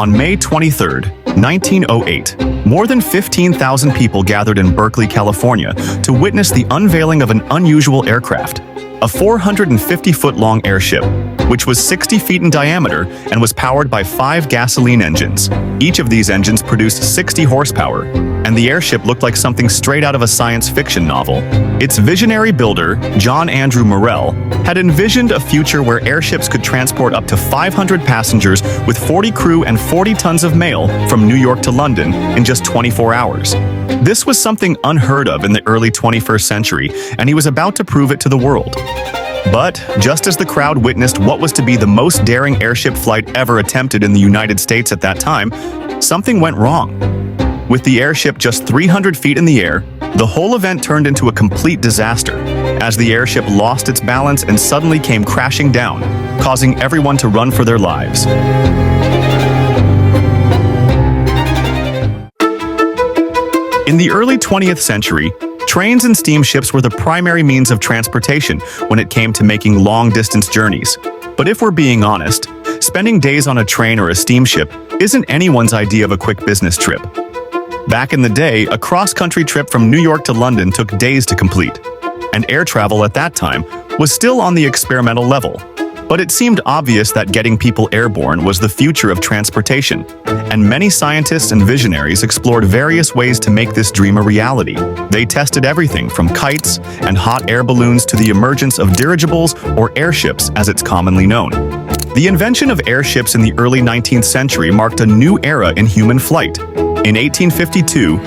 On May 23, 1908, more than 15,000 people gathered in Berkeley, California to witness the unveiling of an unusual aircraft, a 450-foot-long airship, which was 60 feet in diameter and was powered by 5 gasoline engines. Each of these engines produced 60 horsepower, and the airship looked like something straight out of a science fiction novel. Its visionary builder, John Morrell, had envisioned a future where airships could transport up to 500 passengers with 40 crew and 40 tons of mail from New York to London in just 24 hours. This was something unheard of in the early 21st century, and he was about to prove it to the world. But just as the crowd witnessed what was to be the most daring airship flight ever attempted in the United States at that time, something went wrong. With the airship just 300 feet in the air, the whole event turned into a complete disaster, as the airship lost its balance and suddenly came crashing down, causing everyone to run for their lives. In the early 20th century, trains and steamships were the primary means of transportation when it came to making long-distance journeys. But if we're being honest, spending days on a train or a steamship isn't anyone's idea of a quick business trip. Back in the day, a cross-country trip from New York to London took days to complete, and air travel at that time was still on the experimental level. But it seemed obvious that getting people airborne was the future of transportation, and many scientists and visionaries explored various ways to make this dream a reality. They tested everything from kites and hot air balloons to the emergence of dirigibles, or airships as it's commonly known. The invention of airships in the early 19th century marked a new era in human flight. In 1852,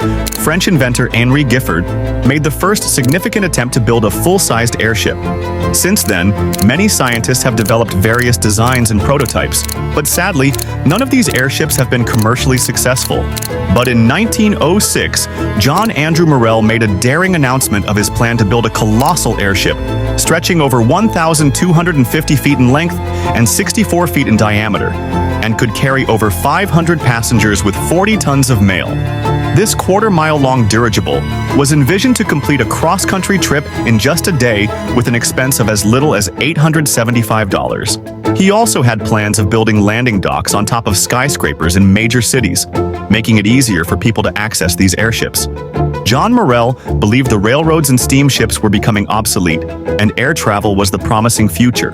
French inventor Henri Giffard made the first significant attempt to build a full-sized airship. Since then, many scientists have developed various designs and prototypes, but sadly, none of these airships have been commercially successful. But in 1906, John Morrell made a daring announcement of his plan to build a colossal airship, stretching over 1,250 feet in length and 64 feet in diameter, and could carry over 500 passengers with 40 tons of mail. This quarter-mile-long dirigible was envisioned to complete a cross-country trip in just a day with an expense of as little as $875. He also had plans of building landing docks on top of skyscrapers in major cities, making it easier for people to access these airships. John Morrell believed the railroads and steamships were becoming obsolete, and air travel was the promising future.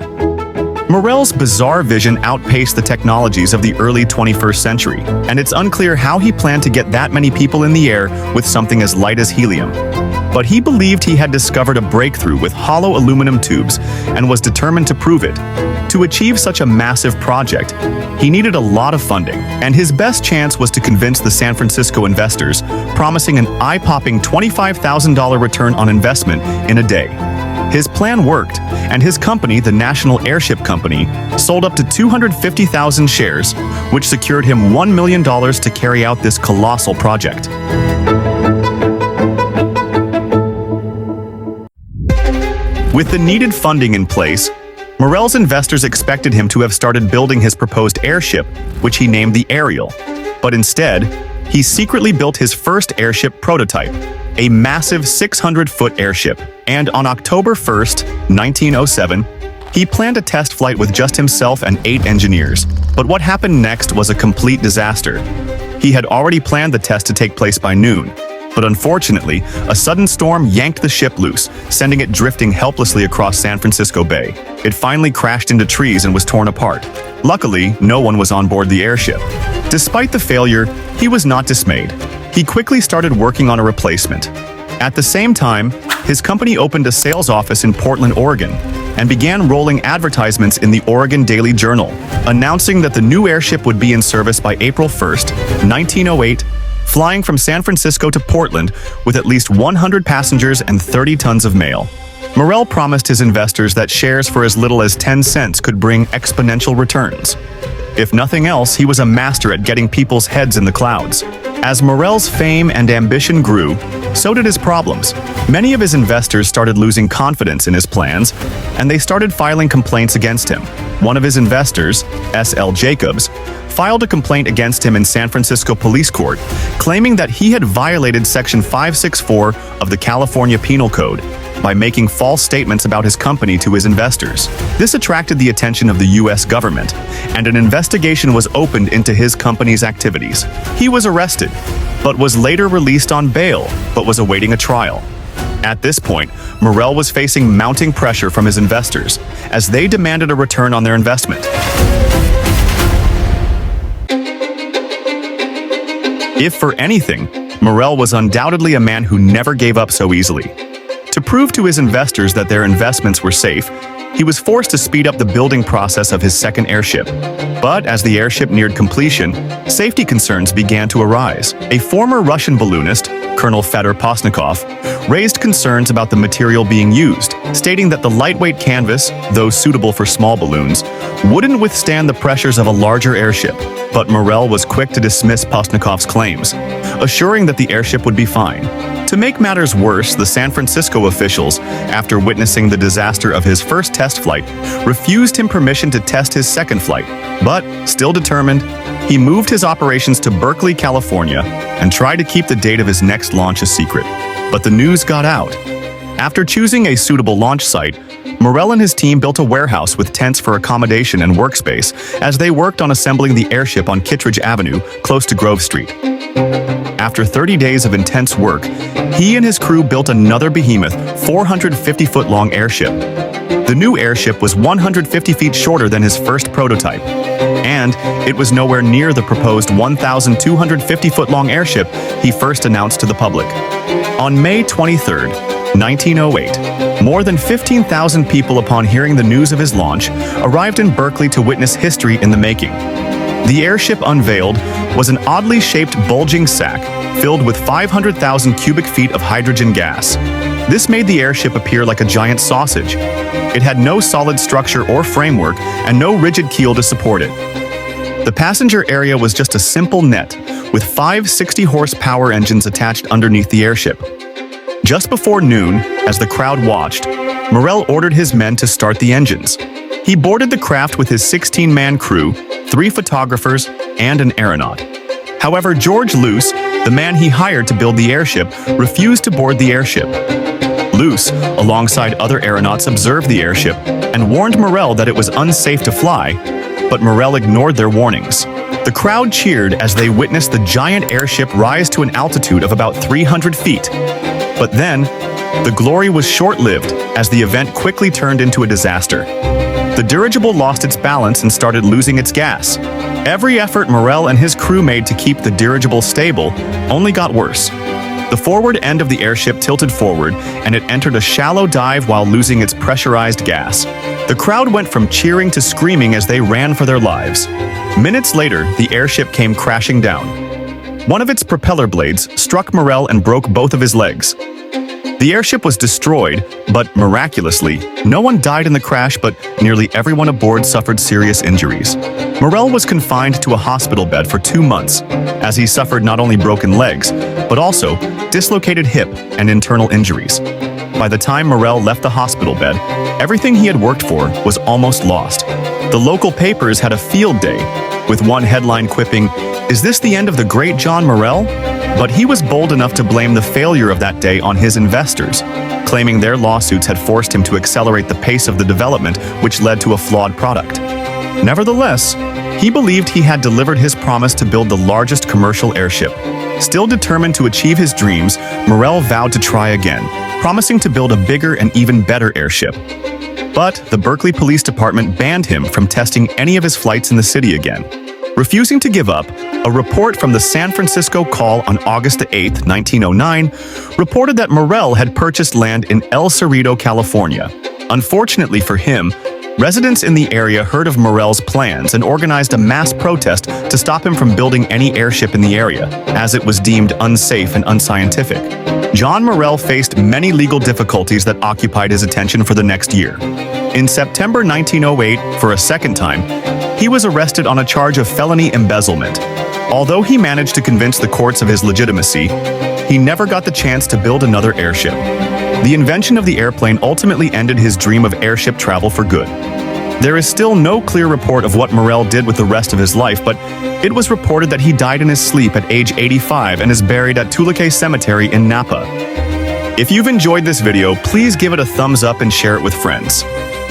Morrell's bizarre vision outpaced the technologies of the early 21st century, and it's unclear how he planned to get that many people in the air with something as light as helium. But he believed he had discovered a breakthrough with hollow aluminum tubes and was determined to prove it. To achieve such a massive project, he needed a lot of funding, and his best chance was to convince the San Francisco investors, promising an eye-popping $25,000 return on investment in a day. His plan worked, and his company, the National Airship Company, sold up to 250,000 shares, which secured him $1 million to carry out this colossal project. With the needed funding in place, Morrell's investors expected him to have started building his proposed airship, which he named the Ariel. But instead, he secretly built his first airship prototype, a massive 600-foot airship, and on October 1st, 1907, he planned a test flight with just himself and 8 engineers. But what happened next was a complete disaster. He had already planned the test to take place by noon, but unfortunately, a sudden storm yanked the ship loose, sending it drifting helplessly across San Francisco Bay. It finally crashed into trees and was torn apart. Luckily, no one was on board the airship. Despite the failure, he was not dismayed. He quickly started working on a replacement. At the same time, his company opened a sales office in Portland, Oregon, and began rolling advertisements in the Oregon Daily Journal, announcing that the new airship would be in service by April 1st, 1908, flying from San Francisco to Portland with at least 100 passengers and 30 tons of mail. Morrell promised his investors that shares for as little as 10 cents could bring exponential returns. If nothing else, he was a master at getting people's heads in the clouds. As Morrell's fame and ambition grew, so did his problems. Many of his investors started losing confidence in his plans, and they started filing complaints against him. One of his investors, S.L. Jacobs, filed a complaint against him in San Francisco Police Court, claiming that he had violated Section 564 of the California Penal Code by making false statements about his company to his investors. This attracted the attention of the U.S. government, and an investigation was opened into his company's activities. He was arrested, but was later released on bail, but was awaiting a trial. At this point, Morrell was facing mounting pressure from his investors, as they demanded a return on their investment. If for anything, Morrell was undoubtedly a man who never gave up so easily. To prove to his investors that their investments were safe, he was forced to speed up the building process of his second airship. But as the airship neared completion, safety concerns began to arise. A former Russian balloonist, Colonel Fedor Postnikov, raised concerns about the material being used, stating that the lightweight canvas, though suitable for small balloons, wouldn't withstand the pressures of a larger airship. But Morrell was quick to dismiss Postnikov's claims, assuring that the airship would be fine. To make matters worse, the San Francisco officials, after witnessing the disaster of his first test flight, refused him permission to test his second flight. But, still determined, he moved his operations to Berkeley, California, and tried to keep the date of his next launch a secret. But the news got out. After choosing a suitable launch site, Morrell and his team built a warehouse with tents for accommodation and workspace as they worked on assembling the airship on Kittredge Avenue, close to Grove Street. After 30 days of intense work, he and his crew built another behemoth, 450-foot-long airship. The new airship was 150 feet shorter than his first prototype, and it was nowhere near the proposed 1,250-foot-long airship he first announced to the public. On May 23, 1908, more than 15,000 people, upon hearing the news of his launch, arrived in Berkeley to witness history in the making. The airship unveiled was an oddly shaped bulging sack filled with 500,000 cubic feet of hydrogen gas. This made the airship appear like a giant sausage. It had no solid structure or framework and no rigid keel to support it. The passenger area was just a simple net with 5 60-horsepower engines attached underneath the airship. Just before noon, as the crowd watched, Morrell ordered his men to start the engines. He boarded the craft with his 16-man crew, 3 photographers, and an aeronaut. However, George Luce, the man he hired to build the airship, refused to board the airship. Luce, alongside other aeronauts, observed the airship and warned Morrell that it was unsafe to fly, but Morrell ignored their warnings. The crowd cheered as they witnessed the giant airship rise to an altitude of about 300 feet. But then, the glory was short-lived as the event quickly turned into a disaster. The dirigible lost its balance and started losing its gas. Every effort Morrell and his crew made to keep the dirigible stable only got worse. The forward end of the airship tilted forward, and it entered a shallow dive while losing its pressurized gas. The crowd went from cheering to screaming as they ran for their lives. Minutes later, the airship came crashing down. One of its propeller blades struck Morrell and broke both of his legs. The airship was destroyed, but miraculously, no one died in the crash, but nearly everyone aboard suffered serious injuries. Morrell was confined to a hospital bed for 2 months, as he suffered not only broken legs, but also dislocated hip and internal injuries. By the time Morrell left the hospital bed, everything he had worked for was almost lost. The local papers had a field day, with one headline quipping, "Is this the end of the great John Morrell?" But he was bold enough to blame the failure of that day on his investors, claiming their lawsuits had forced him to accelerate the pace of the development, which led to a flawed product. Nevertheless, he believed he had delivered his promise to build the largest commercial airship. Still determined to achieve his dreams, Morrell vowed to try again, promising to build a bigger and even better airship. But the Berkeley Police Department banned him from testing any of his flights in the city again. Refusing to give up, a report from the San Francisco Call on August 8, 1909, reported that Morrell had purchased land in El Cerrito, California. Unfortunately for him, residents in the area heard of Morrell's plans and organized a mass protest to stop him from building any airship in the area, as it was deemed unsafe and unscientific. John Morrell faced many legal difficulties that occupied his attention for the next year. In September 1908, for a second time, he was arrested on a charge of felony embezzlement. Although he managed to convince the courts of his legitimacy, he never got the chance to build another airship. The invention of the airplane ultimately ended his dream of airship travel for good. There is still no clear report of what Morrell did with the rest of his life, but it was reported that he died in his sleep at age 85 and is buried at Tulaque Cemetery in Napa. If you've enjoyed this video, please give it a thumbs up and share it with friends.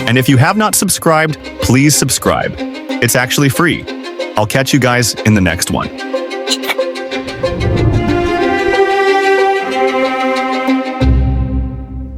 And if you have not subscribed, please subscribe. It's actually free. I'll catch you guys in the next one.